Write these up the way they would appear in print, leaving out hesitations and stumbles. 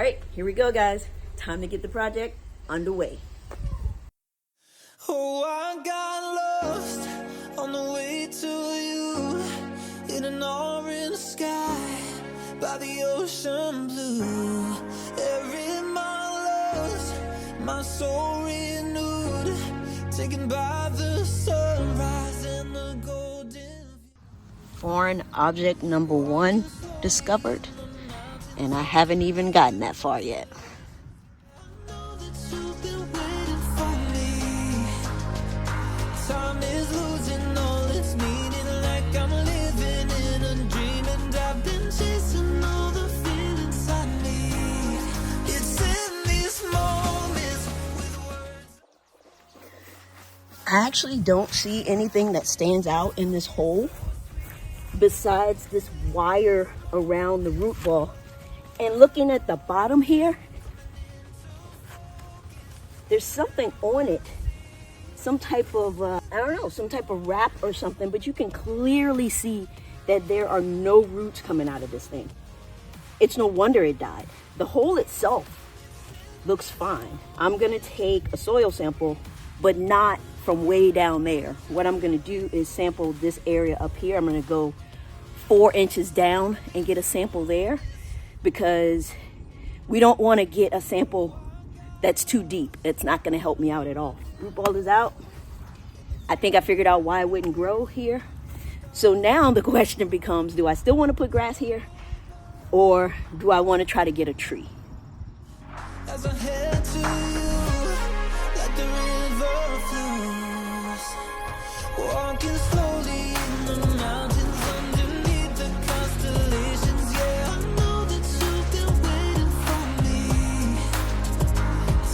All right, here we go, guys. Time to get the project underway. Oh, I got lost on the way to you in an orange sky by the ocean blue. Every mile lost, my soul renewed, taken by the sunrise and the golden. Foreign object number 1 discovered, and I haven't even gotten that far yet. Time is losing all its meaning, like I'm living in a dream, and I've been chasing all the feelings I need. It's in these moments with words. I actually don't see anything that stands out in this hole besides this wire around the root ball. And looking at the bottom here, there's something on it. Some type of, I don't know, some type of wrap or something, but you can clearly see that there are no roots coming out of this thing. It's no wonder it died. The hole itself looks fine. I'm gonna take a soil sample, but not from way down there. What I'm gonna do is sample this area up here. I'm gonna go 4 inches down and get a sample there, because we don't wanna get a sample that's too deep. It's not gonna help me out at all. Root ball is out. I think I figured out why it wouldn't grow here. So now the question becomes, do I still wanna put grass here, or do I wanna try to get a tree? As I head to you, like the river flows, walking slowly in the mountains underneath the constellations. Yeah, I know that you've been waiting for me.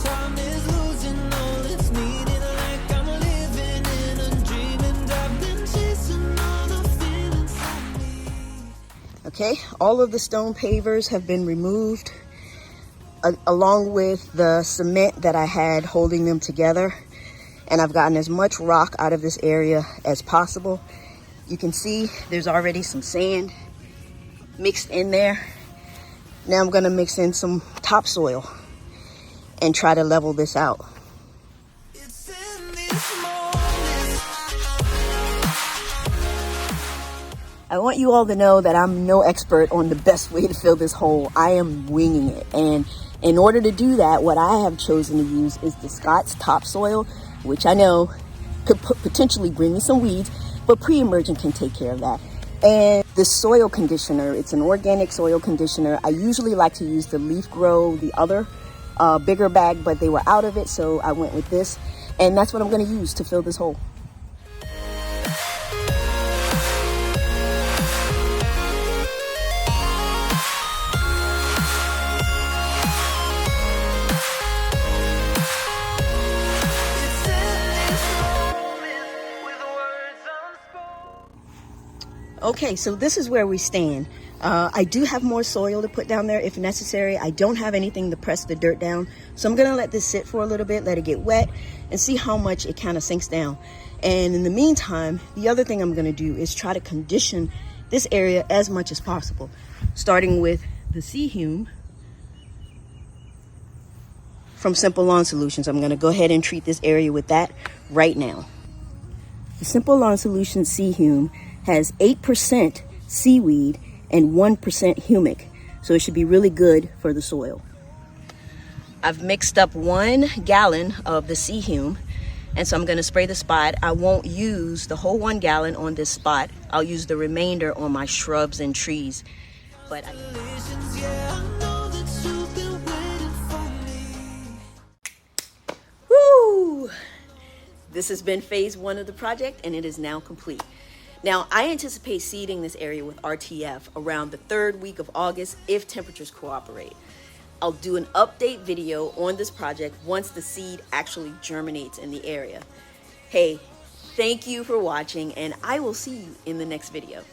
Time is losing all its meaning, like I'm living in a dream, and I've been chasing all the feelings I need. Okay, all of the stone pavers have been removed, along with the cement that I had holding them together. And I've gotten as much rock out of this area as possible. You can see there's already some sand mixed in there. Now I'm gonna mix in some topsoil and try to level this out. It's in these moments. I want you all to know that I'm no expert on the best way to fill this hole. I am winging it. And in order to do that, what I have chosen to use is the Scott's topsoil, which I know could potentially bring me some weeds, but pre-emergent can take care of that. And the soil conditioner, it's an organic soil conditioner. I usually like to use the Leaf Grow, the other bigger bag, but they were out of it, so I went with this. And that's what I'm gonna use to fill this hole. It's in these moments with words unspoken. Okay, so this is where we stand. I do have more soil to put down there if necessary. I don't have anything to press the dirt down. So I'm gonna let this sit for a little bit, let it get wet, and see how much it kind of sinks down. And in the meantime, the other thing I'm gonna do is try to condition this area as much as possible, starting with the sea hume from Simple Lawn Solutions. I'm gonna go ahead and treat this area with that right now. The Simple Lawn Solutions sea hume has 8% seaweed and 1% humic, so it should be really good for the soil. I've mixed up 1 gallon of the sea hume, and so I'm going to spray the spot. I won't use the whole 1 gallon on this spot. I'll use the remainder on my shrubs and trees. But Yeah, I know that you've been waiting for me. woo! This has been phase 1 of the project, and it is now complete. Now, I anticipate seeding this area with RTF around the 3rd week of August if temperatures cooperate. I'll do an update video on this project once the seed actually germinates in the area. Hey, thank you for watching, and I will see you in the next video.